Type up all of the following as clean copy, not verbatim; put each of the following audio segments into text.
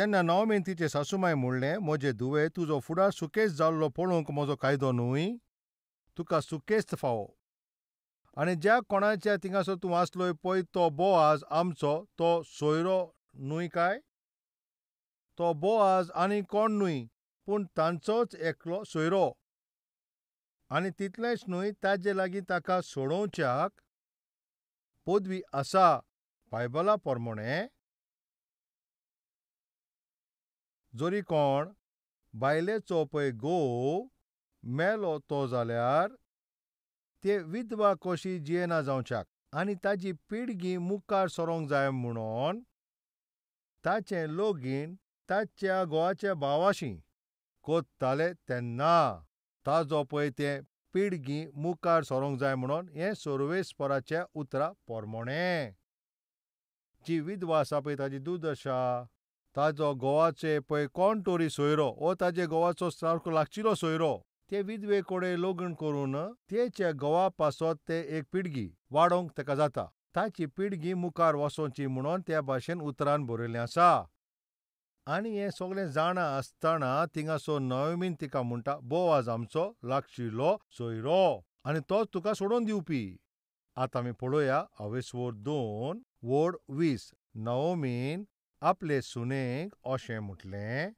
तेन्ना नॉमीन तिचे सासूमाय म्हणलें, म्हजे धुवे, तुजो फुडार सुकेस्त जाल्लो पळोवंक म्हजो कायदो न्हूय? तुका सुकेस्त फावो. आनी ज्या कोणाच्या थिंगासर तूं आसलोय पळय तो बोआज आमचो तो सोयरो न्हूय काय? तो बोआज आनी कोण न्हूय, पूण तांचोच एकलो सोयरो. आनी तितलेंच न्हूय, ताजे लागीं ताका सोडोवच्याक पदवी आसा. बायबला पोरमोणे जोरी कोण बायलेचो पळय घोव मेलो तो जाल्यार ते विधवा कशी जियेना जावच्याक आनी ताजी पिळगी मुखार सरोंक जाय म्हणून ताचें लोगीण ताच्या घोवाच्या भावाशी कोत्ताले तेन्ना ताजो पळय तें पिळगी मुखार सरोंक जाय म्हणून हें सर्वेस्पराच्या उतरा पोरमोणें. जी विधवा आसा पळय ताजी दुर्दशा, ताजो घोवाचे पळय कोण तरी सोयरो वो ताजे घोवाचो सारको लागचिलो सोयरो ते विधवे कोडे लग्न करून तेच्या घोवा पासत ते एक पिळगी वाडोवंक तेका जाता. ताची पिळगी मुखार वचोंची म्हणून त्या भाशेन उतरान बरयल्लें आसा. आनी हें सगळें जाणा आसतना थिंगासर नॉमीन तिका म्हणटा, बोआज आमचो लागशिल्लो सोयरो आनी तोच तुका सोडून दिवपी. आतां आमी पळोवया अवेस्वर 2 वड 20. नॉमीन आपले सुनेक अशें म्हटलें.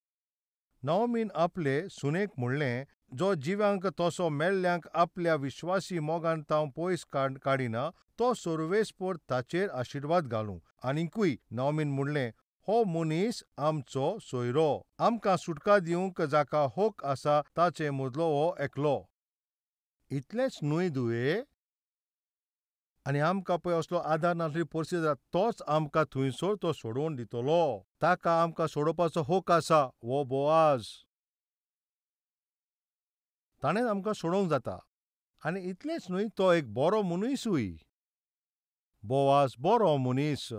नॉमीन आपले सुनेक म्हणलें, जो जिव्यांक तसो मेल्ल्यांक आपल्या विश्वासी मोगान तांव पयस काडिना तो सर्वेस्पर ताचेर आशिर्वाद घालूं. आनीकूय नॉमीन म्हणलें, हो मनीस आमचो सोयरो. आमकां सुटका दिवंक जाका होक आसा ताचे मदलो हो एकलो. इतलेंच न्हूय धुवे, आनी आमकां पळय असलो आदार नासली परिस्थिती जाता तोच आमकां थंयसर तो सोडून दितलो. ताका आमकां सोडोवपाचो होक आसा हो बोआज. ताणें आमकां सोडोवंक जाता. आनी इतलेंच न्हूय, तो एक बरो मनीसूय. बोआज बरो मनीस.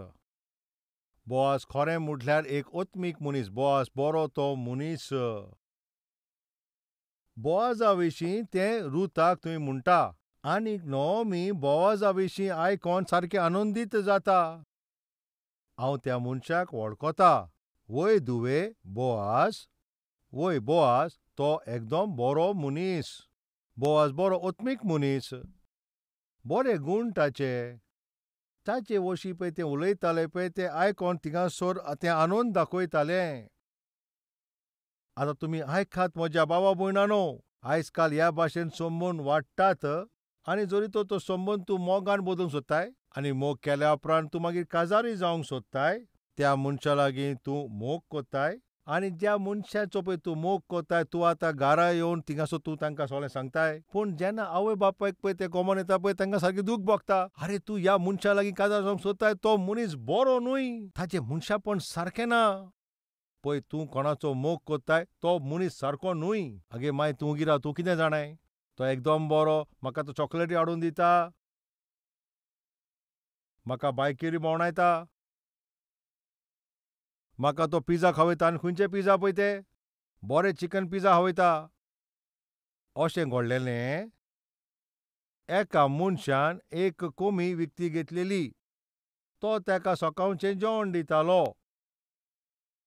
बोआज खरें म्हटल्यार एक आत्मीक मनीस. बोआज बरो तो मनीस. बोआजा विशीं तें रुथाक थंय म्हणटा. आनी नॉमी बोआजा विशीं आयकोन सारकें आनंदीत जाता. हांव त्या मनशाक वळखता. वय धुवे, बोआज तो एकदम बरो मनीस. बोआज बरो आत्मीक मनीस. बरे गूण ताचे. ताचे वशीं पळय तें उलयतालें पळय तें आयकोन थिंगासर तें आनंद दाखयतालें. आतां तुमी आयकात म्हज्या भावा भयणानो, आयज काल ह्या भाशेन संबंद वाडटात आनी जरी तो संबंद तूं मोगान बदलूंक सोदताय आनी मोग केल्या उपरांत तूं मागीर काजारी जावंक सोदताय, त्या मनशा लागीं तूं मोग कोत्ताय आनी ज्या मनशाचो पळय तूं मोग कोत्ताय तूं आतां घरा येवन थिंगासर तूं तांकां सगळें सांगताय. पूण जेन्ना आवय बापायक पळय ते गोमोन येता पळय तांकां सारकें दूख भोगता. आरे तूं ह्या मनशा लागीं काजार जावंक सोदताय, तो मनीस बरो न्हूय, ताचें मनशापण सारकें ना. पळय तूं कोणाचो मोग कोत्ताय तो मनीस सारको न्हूय. आगे माय तूं ओगी राव, तूं कितें जाणाय? तो एकदम बरो, म्हाका तो चॉकलेटी हाडून दिता, म्हाका बायकेर भोंवडायता, म्हाका तो पिझ्झा खावयता. आनी खंयचे पिझ्झा पळय ते बरे चिकन पिझ्झा खावयता. अशें घडलेलें. एका मनशान एक कोंबी विकती घेतलेली. तो ताका सकाळचें जेवण दितालो,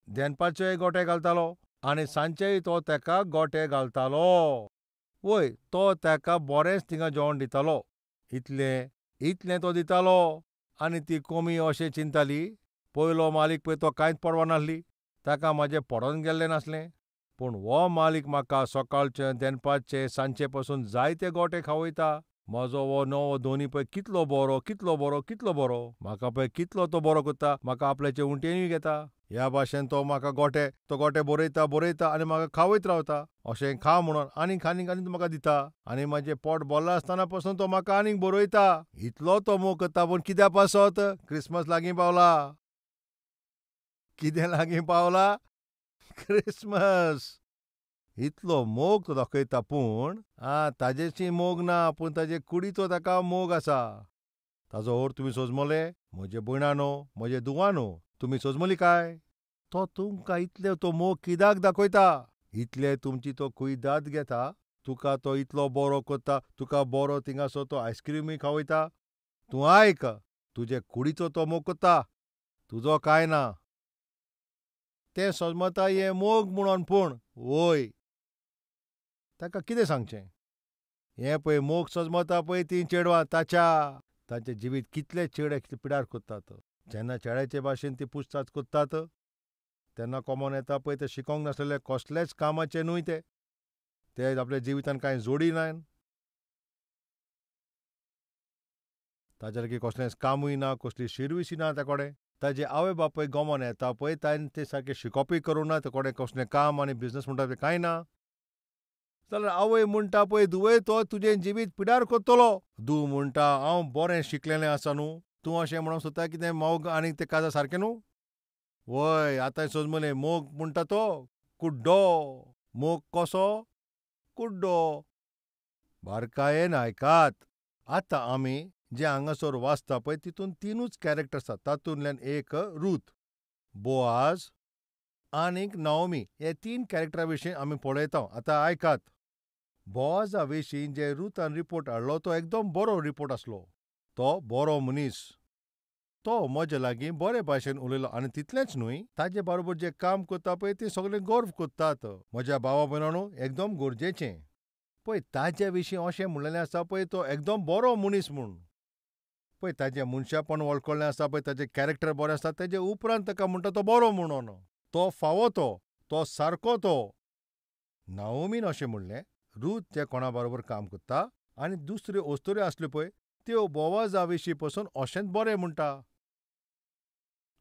दनपारचेय गोठे घालतालो आनी सांजेय तो ताका गोठे घालतालो. वय तो ताका बरेंच थिंगा जेवण दितालो. इतलें तो दितालो आनी ती कोंबी अशें चिंताली, पयलो मालीक पळय तो कांयच पडवा नासली, ताका म्हाजें पडोन गेल्लें नासलें. पूण हो मालीक म्हाका सकाळचें दनपारचें सांजचे पासून जायते गोठे खावयता. म्हजो हो नवो धोनी पळय कितलो बरो, कितलो बरो, कितलो बरो. म्हाका पळय कितलो तो बरो करता, म्हाका आपल्याचे उंटेनूय घेता. ह्या भाशेन तो म्हाका गोठे बरयता आनी म्हाका खावयत रावता. अशें खा म्हणून आनीक तो म्हाका दिता. आनी म्हाजें पोट भरलां आसतना पासून तो म्हाका आनीक बरयता. इतलो तो मोग करता. पूण कित्याक पासत? क्रिसमस लागीं पावला. कितें लागीं पावला? क्रिसमस. इतलो मोग तो दाखयता पूण ताजेशी मोग ना, पूण ताजे कुडीचो ताका मोग आसा. ताजो अर्थ तुमी सोजमले? म्हजे भयणानो, म्हजे धुवानो, तुमी सोजमली काय? तो तुमकां इतले तो मोग कित्याक दाखयता? इतले तुमची तो कुयदाद घेता. तुका तो इतलो बरो करता, तुका बरो थिंगासर तो आयस्क्रीमूय खावयता. तूं आयक, तुजे कुडीचो तो मोग करता, तुजो कांय ना. तें समजता हें मोग म्हणून पूण वय ताका कितें सांगचें. हें पळय मोग सजमता पळय तीं चेडवां तांचें जिवीत कितले पिड्यार कोत्तात. जेन्ना चेड्याचे भाशेन ती पुछताछ कोत्तात तेन्ना कॉमन येता पळय ते शिकोंक नासलेले कसलेच कामाचे न्हय ते आपल्या जिवितान कांय जोडिनात. ताचे लागीं कसलेंच कामूय ना, कसली शिरविशी ना ते कोडे. ताजे आवय बापूय गमोन येता पळय तांणी ते सारकें शिकोवपूय करूं ना, ते कोडे कसलें काम आनी बिझनस म्हणटा तें कांय ना. जाल्यार आवय म्हणटा पळय धुवय तो तुजें जिवीत पिड्यार कोत्तलो. धूव म्हणटा हांव बरें शिकलेलें आसा न्हू, तूं अशें म्हणूंक सोदता की तें मोग आनी तें काजार सारकें न्हू. वय आतां समजलें मोग म्हणटा तो कुड्डो. मोग कसो कुड्डो. बारकायेन आयकात. आतां आमी जे हांगासर वाचता पळय तितून तिनूच कॅरेक्टर आसात. तातूंतल्यान एक रूथ, बोआज आनीक नाओमी हे 3 कॅरेक्टरां विशीं आमी पळयता. आतां आयकात. बोआजा विशीं जे रुथान रिपोर्ट हाडलो तो एकदम बरो रिपोर्ट आसलो. तो बरो मनीस. तो म्हजे लागीं बरे भाशेन उलयलो आनी तितलेंच न्हय, ताजे बरोबर जे काम करता पळय तीं सगळे गर्व कोत्तात. म्हज्या भावा भयणांनो एकदम गरजेचें. पळय ताजे विशीं अशें म्हणलेलें आसा पळय तो एकदम बरो मनीस म्हूण. पळय ताजें मनशापण वळखलें आसा पळय ताजें कॅरेक्टर बरें आसा तेजे उपरांत ताका म्हणटा तो बरो म्हणून. तो फावो तो सारको तो. नाओमीन अशें म्हणलें रूथ जे कोणा बरोबर काम करता आनी दुसऱ्यो अस्तुऱ्यो आसल्यो पळय त्यो बोआजा विशीं पसून अशेंच बरें म्हणटा.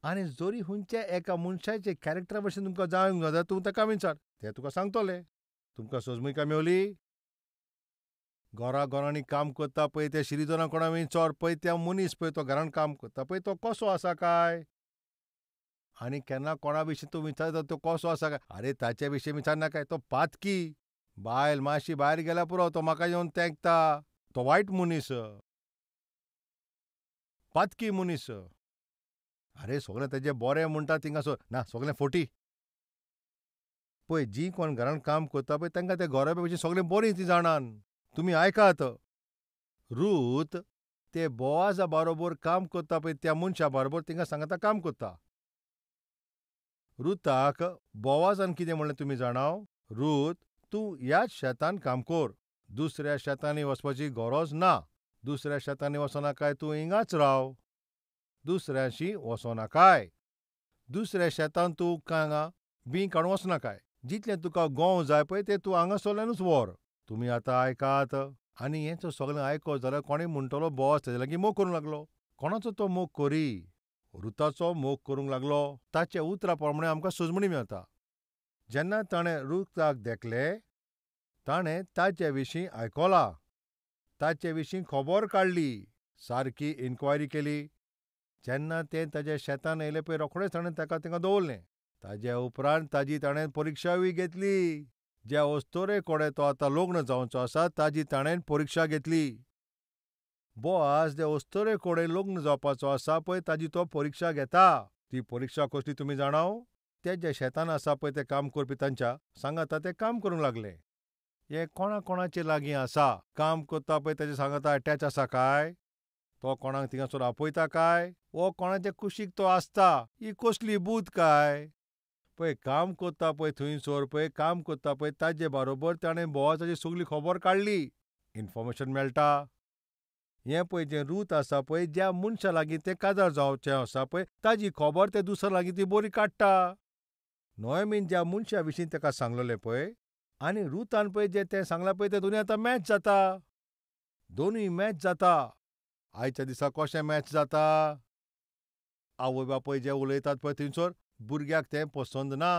आनी जरी खंयच्या एका मनशाचे कॅरेक्टरा विशीं तुमकां जाणूंक जाय जाल्यार तूं ताका विचार, ते तुका सांगतले. तुमकां समजूंक मेवली. घरांनी काम करता पळय ते श्रीधरान कोणा विचार पळय त्या मनीस पळय तो घरांत काम करता पळय तो कसो आसा काय. आनी केन्ना कोणा विशीं तूं विचारता तो कसो आसा काय, आरे ताचे विशीं विचारना काय, तो पातकी. बायल मातशी भायर गेल्यार पुरो तो म्हाका येवन तेंकता. तो वायट मनीस. पातकी मनीस. आरे सगळें तेजें बरें म्हणटा थिंगासर ना सगळें फोटी. पळय जीं कोण घरांत काम करता पळय तांकां ते घरा विशीं सगळें बरीं तीं जाणात. तुमी आयकात. रूथ ते बोआजा बरोबर काम करता पळय त्या मनशा बरोबर थिंगा सांगाता काम करता. रुथाक बोआजान कितें म्हणलें तुमी जाणाव? रूथ तूं ह्याच शेतांत काम कर. दुसऱ्या शेतांनी वचपाची गरज ना. दुसऱ्या शेतांनी वचनाकाय तूं हिंगाच राव. दुसऱ्याशी वचनाकाय. दुसऱ्या शेतांत तूं हांगां बीं काडूं वचनाकाय. जितलें तुका गोंव जाय पळय तें तूं हांगासरल्यानूच व्हर. तुमी आतां आयकात. आनी हें सगळें आयकत जाल्यार कोणें म्हणटलो बोआज तेजे लागीं मोग करूंक लागलो. कोणाचो तो मोग करी? रुथाचो मोग करूंक लागलो. ताचे उतरां प्रमाणें आमकां सोजमणी मेवता. जेन्ना ताणें रुथाक देखलें ताणें ताचे विशीं आयकलां. ताचे विशीं खबर काडली. सारकी इन्क्वायरी केली. जेन्ना तें ताच्या शेतान येयलें पळय रोखडेंच ताणें ताका थिंगा दवरलें. ताजे उपरांत ताजी ताणें परिक्षाय घेतली. ज्या अस्तुरे कडेन तो आतां लग्न जावचो आसा ताजी ताणें परिक्षा घेतली. बोआज जे अस्तुरे कडेन लग्न जावपाचो आसा पळय ताजी तो परिक्षा घेता. ती परिक्षा कसली तुमी जाणाव? ते जे शेतान आसा पळय ते काम करपी तांच्या सांगाता ते काम करूंक लागले. हे कोणाचे लागीं आसा? काम करता पळय ताचे सांगाता अटॅच आसा काय? तो कोणाक थिंगासर आपयता काय? वो कोणाचे कुशीक तो आसता? ही कसली बूद काय? पळय काम करता पळय थंयसर पळय काम करता पळय ताजे बरोबर ताणें बोआजाची सगळी खबर काडली. इन्फॉर्मेशन मेळटा. हें पळय जें रूथ आसा पळय ज्या मनशा लागीं तें काजार जावचें आसा पळय ताजी खबर ते दुसऱ्या लागीं ती बरी काडटा. नोएमीन ज्या मनशा विशीं ताका सांगलेलें पळय आनी रुथान पळय जें तें सांगलां पळय तें दोनूय आतां मॅच जाता. दोनूय मॅच जाता. आयच्या दिसा कशें मॅच जाता? आवय बापूय जे उलयतात पळय थंयसर भुरग्याक तें पसंद ना.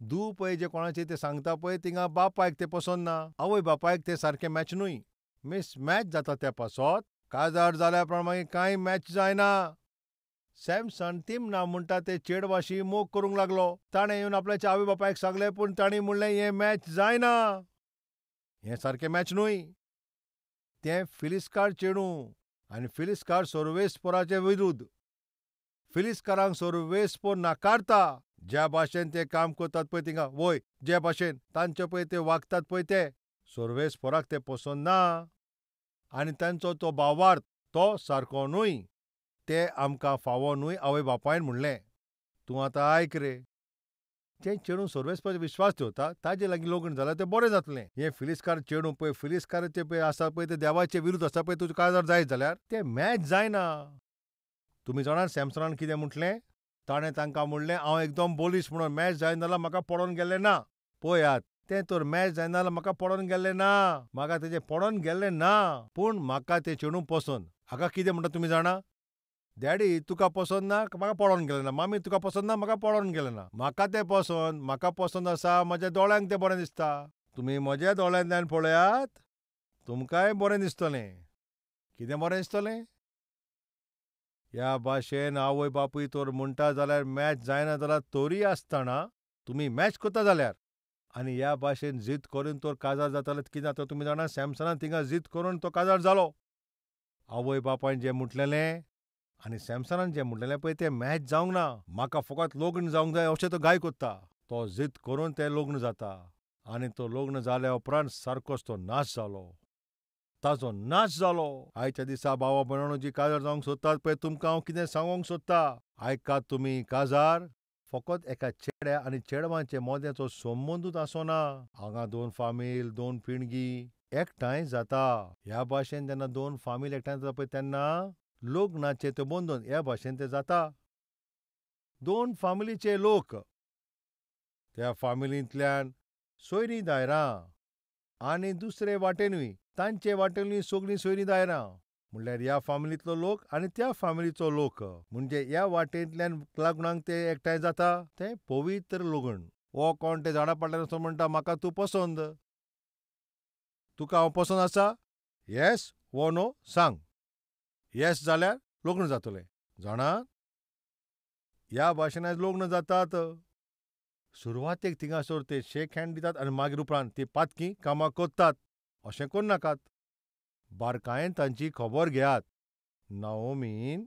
धूव पळय जे कोणाचें तें सांगता पळय थिंगा बापायक तें पसंद ना. आवय बापायक तें सारकें मॅच न्हय. मॅच जाता त्या पासत काजार जाल्या प्रमाणें कांय मॅच जायना. सॅमसन तिमना म्हणटा ते चेडवाशी मोग करूंक लागलो. ताणें येवन आपल्याच्या आवय बापायक सांगलें पूण तांणी म्हणलें हें मॅच जायना. हें सारकें मॅच न्हय. तें फिलिस्कार चेडूं आनी फिलिस्कार सर्वेस्पराचे विरुध्द. फिलिस्कारांक सर्वेस्पर नाकारता. ज्या भाशेन ते काम करतात पळय थिंगा वय जे भाशेन तांचे पळय ते वागतात पळय ते सर्वेस्पराक ते पसंद ना. आनी तांचो तो भावार्थ तो सारको न्हय. ते आमकां फावो न्हय आवय बापायन म्हणलें. तूं आतां आयक रे. जे चेडूं सोर्वेस्पराचेर विश्वास दवरता ताजे लागीं लग्न जाल्यार तें बरें जातलें. हे फिलिस्कार चेडूं पळय, फिलिस्काराचे पळय आसा पळय ते देवाचे विरुद्ध आसा पळय, तुजें काजार जायत जाल्यार तें मॅच जायना. तुमी जाणात सॅमसनान कितें म्हटलें? ताणें तांकां म्हणलें, हांव एकदम बोलीश म्हणून मॅच जायना जाल्यार म्हाका पडोन गेल्लें ना. पळयात, तें तर मॅच जायना जाल्यार म्हाका पडोन गेल्लें ना. म्हाका तेजें पडोन गेल्लें ना. पूण म्हाका तें चेडूं पसंद. हाका कितें म्हणटा तुमी जाणा? डॅडी तुका पसंद ना, म्हाका पडोन गेलें ना. मामी तुका पसंद ना, म्हाका पडोन गेलें ना. म्हाका तें पसंद, म्हाका पसंद आसा, म्हज्या दोळ्यांक तें बरें दिसता. तुमी म्हज्या दोळ्यांतल्यान पळयात, तुमकांय बरें दिसतलें. कितें बरें दिसतलें? ह्या भाशेन आवय बापूय तर म्हणटा जाल्यार मॅच जायना जाल्यार तोरी आसतना तुमी मॅच करता जाल्यार आनी ह्या भाशेन जीत करून तर काजार जाताले कितें जाता तुमी जाणा? सॅमसनान थिंगा जीत करून तो काजार जालो. आवय बापायन जें म्हटलेलें आनी सॅमसनान जें म्हटलेलें पळय तें मॅच जावंक ना. म्हाका फकत लग्न जावंक जाय अशें तो गाय कोत्ता. तो जीत करून तें लग्न जाता. आनी तो लग्न जाल्या उपरांत सारकोच तो नाश जालो. ताचो नाश जालो. आयच्या दिसा भावा भयणानो जी काजार जावंक सोदतात पळय तुमकां हांव कितें सांगोंक सोदतां. आयकात तुमी काजार फकत एका चेड्या आनी चेडवांचे मोद्याचो संबंदूच आसोना. हांगा दोन फामील, दोन पिणगी एकठांय जाता. ह्या भाशेन जेन्ना दोन फामील एकठांय जाता पळय तेन्ना लग्नाचें तें बंधन ह्या भाशेन तें जाता. दोन फामिलीचे लोक त्या फामिलींतल्यान सोयरीं दायरां आनी दुसरे वाटेनूय तांचे वाटेनूय सगळीं सोयरीं दायरां म्हणल्यार ह्या फामिलींतलो लोक आनी त्या फामिलीचो लोक म्हणजे ह्या वाटेंतल्यान लग्नाक ते एकठांय जाता तें पवित्र लग्न. हो कोण ते झाडा फाटल्यान वचून म्हणटा म्हाका तूं पसंद, तुका हांव पसंद आसा? येस वो नो सांग. येस जाल्यार लग्न जातलें. जाणात? ह्या भाशेन आयज लग्न जातात. सुरवातेक थिंगासर ते शेक हँड दितात आनी मागीर उपरांत ती पातकी कामां कोत्तात. अशें करनाकात. बारकायेन तांची खबर घेयात. नाओमीन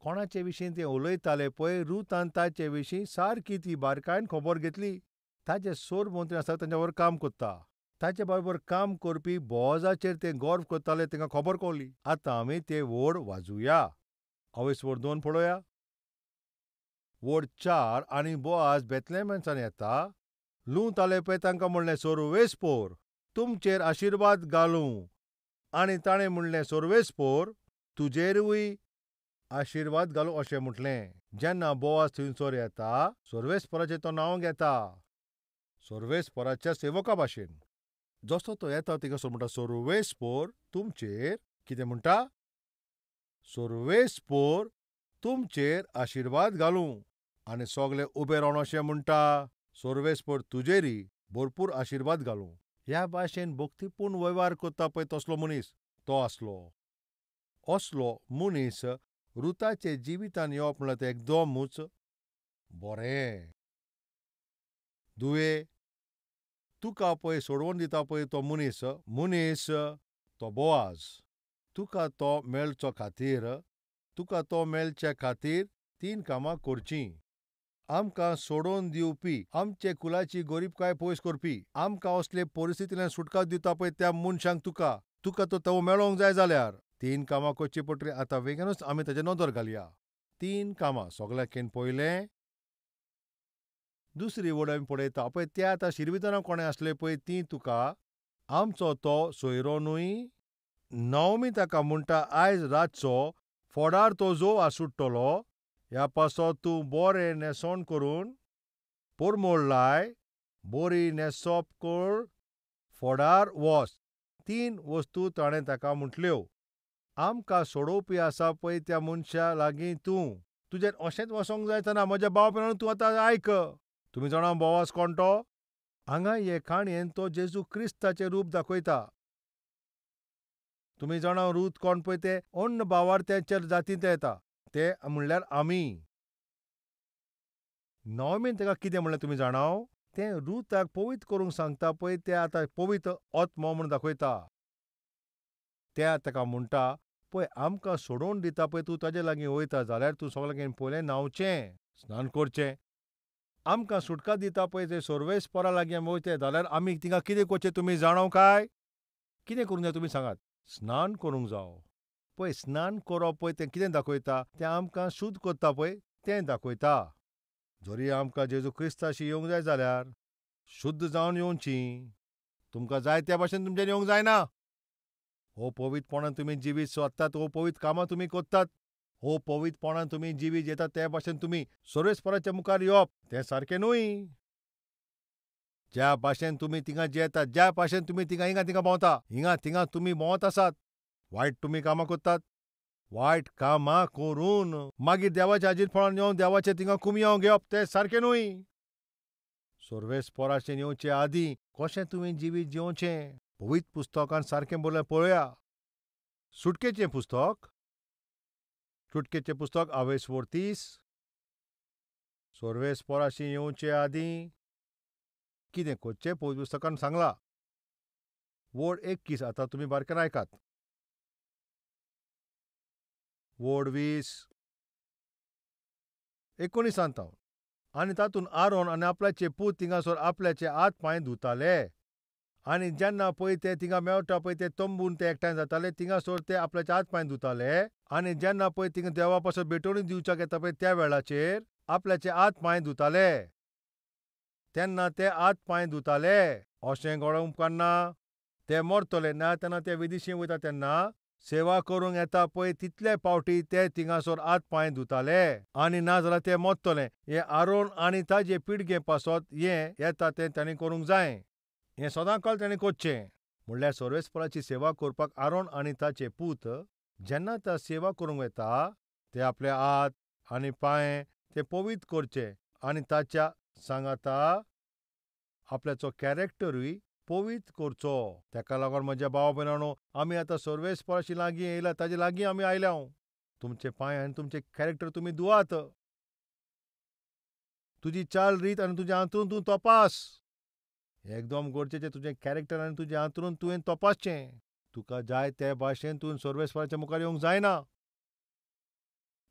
कोणाचे विशीं ते उलयताले पळय रुतान ताचे विशीं सारकी ती बारकायेन खबर घेतली. ताचे सोर भोंवतणी आसा तांच्या बरोबर काम कोत्ता. ताचे बरोबर काम करपी बोआजाचेर ते गर्व करताले तांकां खबर कवली. आतां आमी ते वोड वाजूया. आवयस वोड 2 पळोवया. वोड 4 आनी बोआज बेतलेहेमांतल्यान येता. लुंवताले पळय तांकां म्हणलें सोर्वेस्पोर तुमचेर आशिर्वाद घालूं. आनी ताणें म्हणलें सोर्वेस्पोर तुजेरूय आशिर्वाद घालूं अशें म्हटलें. जेन्ना बोआज थंयसर येता सोर्वेस्पोराचें तो नांव घेता. सोर्वेस्पोराच्या सेवका भाशेन. जसो तो येता थिंगासर म्हणटा सोर्वेस्पोर तुमचेर कितें म्हणटा? सोर्वेस्पोर तुमचेर आशिर्वाद घालूं. आनी सोगले उबे रावन अशें म्हणटा सोर्वेस्पोर तुजेरी भरपूर आशिर्वाद घालूं. ह्या भाशेन भक्तीपूर्ण वेव्हार करता पळय तसलो मनीस तो आसलो. असलो मनीस रुताचे जिवितान येवप म्हणल्यार तें एकदमूच बरें. दुवे तुका पळय सोडवून दिता पळय तो मनीस तो बोआज. तुका तो मेळचे खातीर 3 कामां करचीं. आमकां सोडोवन दिवपी, आमचे कुलाची गरीबकाय पयस करपी, आमकां असले परिस्थितींतल्यान सुटका दिता पळय त्या मनशांक तुका तो मेळोंक जाय जाल्यार 3 कामां करची पडटलीं. आतां बेगीनूच आमी ताचेर नदर घालया. 3 कामां सगळ्यांकीन पयलें. दुसरी वोड आमी पळयता पळय ते आतां शिरवितना कोणें आसले पळय तीं तुका आमचो तो सोयरो न्हय. नाओमी ताका म्हणटा आयज रातचो फोडार तो जो आसुट्टलो ह्या पासत तूं बरें न्हेसोण करून परमोळ लाय, बरी न्हेसप कर, फोडार वच. 3 वस्तू ताणें ताका म्हटल्यो. आमकां सोडोवपी आसा पळय त्या मनशा लागीं तुजेर अशेंच वसोंक जायतना म्हज्या भाव भयणानो तूं आतां आयक. तुमी जाणा बोआज कोण तो? हांगा हे काणयेन तो जेजू क्रिस्ताचें रूप दाखयता. तुमी जाणा रूत कोण पळय ते अन्न भावार्थ्याच्या जातींतले येता. ते म्हणल्यार आमी. नाओमीन ताका कितें म्हणलें तुमी जाणा? तें रुताक पवित्र करूंक सांगता पळय तें आतां पवित्र आत्मो म्हूण दाखयता. त्या ताका म्हणटा पळय आमकां सोडोवन दिता पळय तूं ताजे लागीं वयता जाल्यार तूं सगळ्यांकीन पयलें न्हांवचें, स्नान करचें. आमकां सुटका दिता पळय ते सोर्वेस्पोरा लागीं आमी वयते जाल्यार आमी थिंगा कितें करचें तुमी जाणो काय? कितें करूंक जाय तुमी सांगात? स्नान करूंक जावो. पळय स्नान करप पळय तें कितें दाखयता? तें आमकां शुद्ध करता पळय तें दाखयता. जरी आमकां जेजू क्रिस्ताशी येवंक जाय जाल्यार शुद्ध जावन येवची. तुमकां जाय त्या भाशेन तुमच्यान येवंक जायना. हो पवित्रपणान तुमी जिवीत सोदतात, हो पवित्र कामां तुमी कोत्तात, हो पवित्रपणान तुमी जिवीत येतात त्या भाशेन तुमी सर्वेस्पराच्या मुखार येवप तें सारकें न्हय. ज्या भाशेन तुमी थिंगा जेतात, ज्या भाशेन तुमी हिंगा थिंगा भोंवता, हिंगा थिंगा तुमी भोंवत आसात, वायट तुमी कामां कोत्तात, वायट कामां करून मागीर देवाच्या हाजीरपणान येवन देवाचे थिंगा कुमयांव घेवप तें सारकें न्हय. सर्वेस्पराचें येवचे आदीं कशें तुवें जिवीत जिवचें पवित्र पुस्तकान सारकें बरयलें पळोवया. सुटकेचें पुस्तक 28:30. सर्वेस्पराशी येवचे आदीं कितें करचें पवित्र पुस्तकान सांगलां. वड 21 आतां तुमी बारकेन आयकात. वड 20:19 आनी तातूंत आरोन आनी आपल्याचे पूत थिंगासोर आपल्याचे हात पांय धुताले. आनी जेन्ना पळय ते थिंगा मेळटा पळय ते तंबून ते एकठांय जाताले थिंगासोर ते आपल्याचे हात पांय धुताले. आनी जेन्ना पळय थिंगा देवा पासत भेटवणी दिवच्याक येता पळय त्या वेळाचेर आपल्याचे हात पांय धुताले. तेन्ना ते हात पांय धुताले. अशें गळोवंक उपकारना. ते मरतले ना तेन्ना ते विदेशी वयता तेन्ना सेवा करूंक येता पळय तितले फावटी ते थिंगासोर हात पांय धुताले. आनी नाजाल्यार ते मरतले. हें आरोन आनी ताजे पिळगे पासत हें येता तें तांणी करूंक जाय. हें सदांकाळ तांणी करचें. म्हणल्यार सर्वेस्पराची सेवा करपाक आरोन आनी ताचे पूत जेन्ना ते सेवा करूंक वेता ते आपले हात आनी पांय ते पवित्र करचे आनी ताच्या सांगाता आपल्याचो कॅरेक्टरूय पवित्र करचो. तेका लागून म्हज्या भावा भयणांनो आमी आतां सर्वेस्पराची लागीं येयला ताजे लागीं आमी आयल्या. तुमचे पांय आनी तुमचे कॅरेक्टर तुमी धुवात. तुजी चाल रीत आनी तुजें अंतरूण तूं तपास. एकदम गरजेचें तुजें कॅरेक्टर आनी तुजें अंतरूण तुवें तपासचें. तुका जाय त्या भाशेन तुवें सर्वेस्पराच्या मुखार येवंक जायना.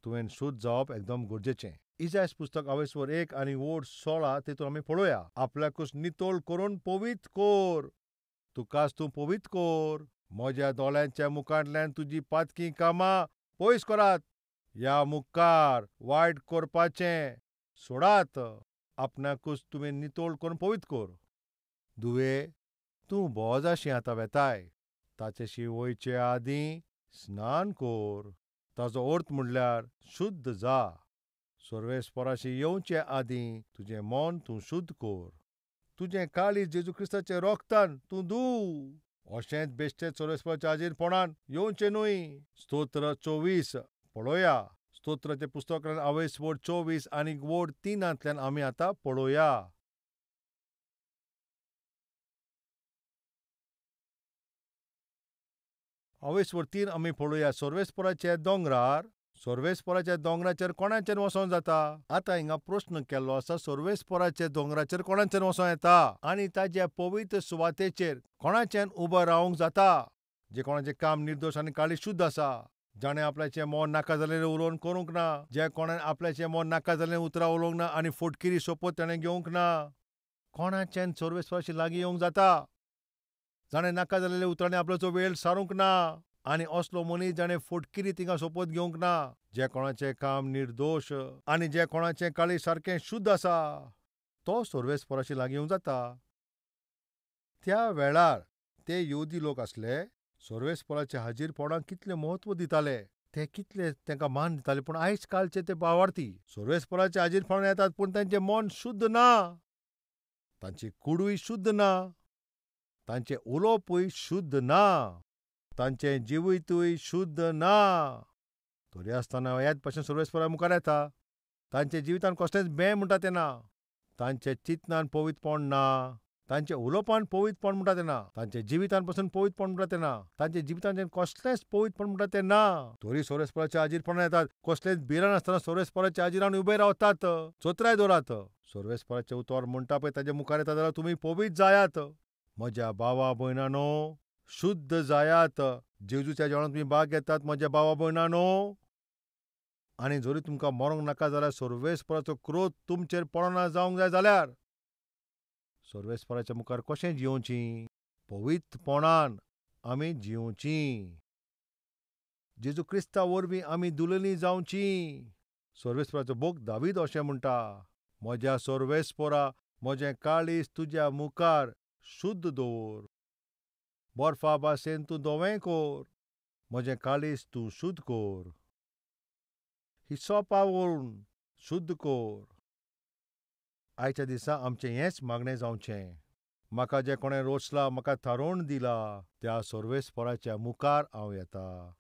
तुवें शुद्ध जावप एकदम गरजेचें. इसायास पुस्तक 28:1 आनी वड 16 तेतून आमी पळोवया. आपल्याकूच नितोळ करून पवित्र कर. तुकाच तूं पवित्र कर. म्हज्या दोळ्यांच्या मुखांतल्यान तुजी पातकी कामां पयस करात. ह्या मुखार वायट करपाचें सोडात. आपणाकूच तुवें नितोळ करून पवित्र कर. दुवे, तूं बोजाशी आतां वेताय. ताचेशी वयचे आदीं स्नान कर. ताचो अर्थ म्हणल्यार शुद्ध जा. सर्वेस्पराशी येवचे आदीं तुजें मन तूं शुद्ध कर. तुजें काळीज जेजू क्रिस्ताच्या रोगतान तूं धुव. अशेंच बेश्टें सर्वेस्पराच्या हाजीरपणान येवचें न्हय. स्तोत्र 24 पळोवया. स्तोत्राचें पुस्तकांतल्यान 28:24 आनी वड 3 आमी आतां पळोवया. 28:3 आमी पळोवया. सर्वेस्पराच्या दोंगराचेर कोणाचेर वचों जाता. आतां हिंगा प्रश्न केल्लो आसा सर्वेस्पराच्या दोंगराचेर कोणाचेर वचों येता आनी ताच्या पवित्र सुवातेचेर कोणाचेर उबो रावंक जाता. जे कोणाचें काम निर्दोश आनी काळीज शुद्ध आसा. जाणें आपल्याचें मोन नाका जाल्लें उलोवन करूंक ना. जे कोणान आपल्याचें मोन नाका जाल्लें उतरां उलोवंक ना आनी फटकिरी सोपत ताणें घेवंक ना. कोणाचें सर्वेस्पराची लागीं येवंक जाता. जाणें नाका जाल्लेल्या उतरांनी आपल्याचो वेळ सारूंक ना. आनी असलो मनीस जाणें फटकिरी थिंगा सोपत घेवंक ना. जे कोणाचें काम निर्दोश आनी जे कोणाचें काळीज सारकें शुद्ध आसा तो सर्वेस्पराची लागीं येवंक जाता. त्या वेळार ते येहुदी लोक आसले. सर्वेस्पराच्या हाजीरपणाक कितलें म्हत्व दिताले. ते कितले तांकां मान दिताले. पूण आयज कालचे ते भावार्थी सर्वेस्पराच्या हाजीरपणान येतात पूण तांचें मन शुद्ध ना. तांची कूडूय शुद्ध ना. तांचें उलोवपूय शुद्ध ना. तांचें जिवीतूय शुद्ध ना. तरी आसतना ह्याच भाशेन सर्वेस्परा मुखार येता. तांच्या जिवितांत कसलेंच बें म्हणटा तें ना. तांच्या चिंतनान पवित्रपण ना. तांच्या उलोवपान पवित्रपण म्हणटा तें ना. तांच्या जिवितान पासून पवित्रपण म्हणटा तें ना. तांच्या जिवितांत कसलेंच पवित्रपण म्हणटा तें ना. तरी सर्वेस्पराच्या हाजीरपणान येतात. कसलेंच भिरां नासतना सर्वेस्पराच्या हाजीरान उबे रावतात. चोत्राय दवरात. सर्वेस्पराचें उतर म्हणटा पळय ताचे मुखार येता जाल्यार तुमी पवित्र जायात. म्हज्या भावा भयणांनो शुद्ध जायात. जेजूच्या जेवणांत तुमी भाग घेतात म्हज्या भावा भयणांनो. आनी जरी तुमकां मरोंक नाका जाल्यार सर्वेस्पराचो क्रोध तुमचेर पडना जावंक जाय जाल्यार सर्वेस्पराच्या मुखार कशें जिवचीं. पवित्रपणान आमी जिवचीं. जेजू क्रिस्ता वरवीं आमी दुलनी जावचीं. सर्वेस्पराचो भक्त दावीद अशें म्हणटा. म्हज्या सोर्वेस्पोरा म्हजें काळीज तुज्या मुखार शुद्ध दवर. बर्फा भाशेन तूं धोवें कोर, म्हजें काळीज तूं शुद्ध कोर. हिसोपा वरून शुद्ध कोर. आयच्या दिसा आमचें हेंच मागणें जावचें. म्हाका जें कोणें रोचला, म्हाका थारोवन दिला, त्या सोर्वेस्पोराच्या मुखार हांव येतां.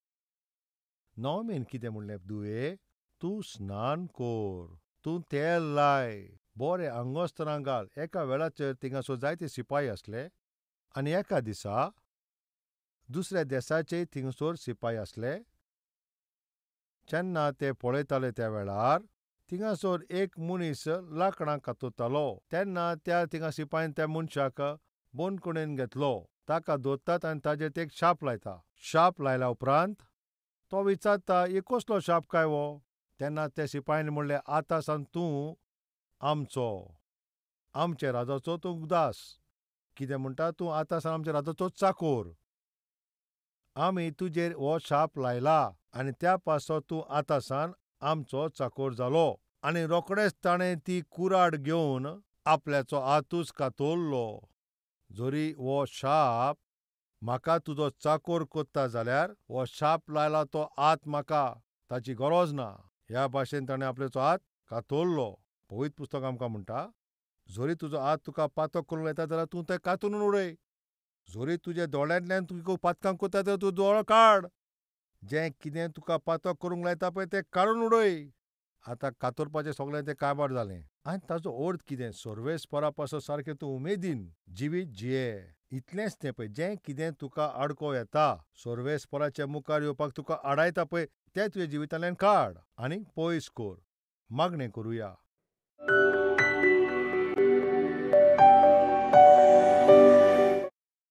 नॉमीन कितें म्हणलें दुये? तूं स्नान कोर, तूं तेल लाय, बरें आंगोस्तरां घाल. एका वेळाचेर थिंगासर जायते सिपाई आसले आनी एका दिसा दुसऱ्या देशाचे थिंगसर सिपाई आसले. जेन्ना ते पळयताले त्या वेळार थिंगासर एक मनीस लांकडां कातरतालो. तेन्ना त्या थिंगा सिपाईन त्या मनशाक बोनकुणेन घेतलो. ताका धरतात आनी ताजेर ते एक शाप लायता. शाप लायल्या उपरांत तो विचारता, हे कसलो शाप काय वो? तेन्ना त्या सिपाईन म्हणलें, आतां सावन तूं आमचो, आमच्या राजाचो तूं दास. कितें म्हणटा? तूं आतां सावन आमच्या राजाचो चाकोर. आमी तुजेर हो शाप लायला आनी त्या पासो तूं आतां सावन आमचो चाकोर जालो. आनी रोखडेच ताणें ती कुराड घेवन आपल्याचो हातूच कातरलो. जरी हो शाप म्हाका तुजो चाकोर कोत्ता जाल्यार हो शाप लायला तो हात म्हाका ताची गरज ना. ह्या भाशेन ताणें आपल्याचो हात कातरलो. पवित्र पुस्तक आमकां म्हणटा, जरी तुजो हात तुका पातक करूंक लायता जाल्यार तूं तें कातरून उडय. जरी तुज्या दोळ्यांतल्यान तुका पातकां कोत्ता जाल्यार तूं दोळो काड. जें कितें तुका पातक करूंक लायता पळय तें काडून उडय. आतां कातरपाचें सगळें तें काबार जालें. आनी ताचो अर्थ कितें? सोर्वेस्पोरा पासो सारकें तूं उमेदीन जिवीत जिये. इतलेंच न्ही पळय, जें कितें तुका आडको येता, सोर्वेस्पोराच्या मुखार येवपाक तुका आडायता पळय, तें तुज्या जिवितांतल्यान काड आनी पयस कोर. मागणें करुया.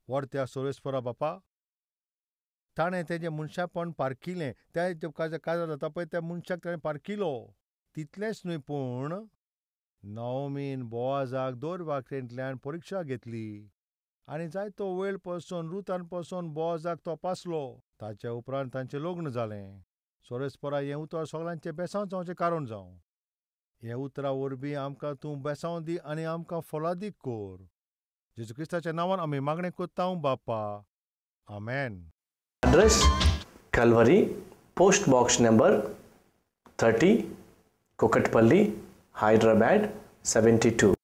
व्हडत्या सोर्वेस्पोरा बापा, ताणें तेजें मनशापण पारखिलें. त्या काजार जाता पळय त्या मनशाक ताणें पारखिलो. तितलेंच न्हय पूण नॉमीन बोआजाक दोर वाटेंतल्यान परिक्षा घेतली आनी जायतो वेळ पासून रुतान पासून बोआजाक तपासलो. ताच्या उपरांत तांचें लग्न जालें. सोर्वेस्पोरा, हें उतर सगळ्यांचें बेसांव जावचें कारण जावं. हे उतरा वरवीं आमकां तूं बेसांव दी आनी आमकां फलादीक कोर. जेजू क्रिस्ताच्या नांवान आमी मागणें कोत्ता बाप्पा. आमेन. Address Calvary, Post Box number 30, Kukatpalli, Hyderabad 72.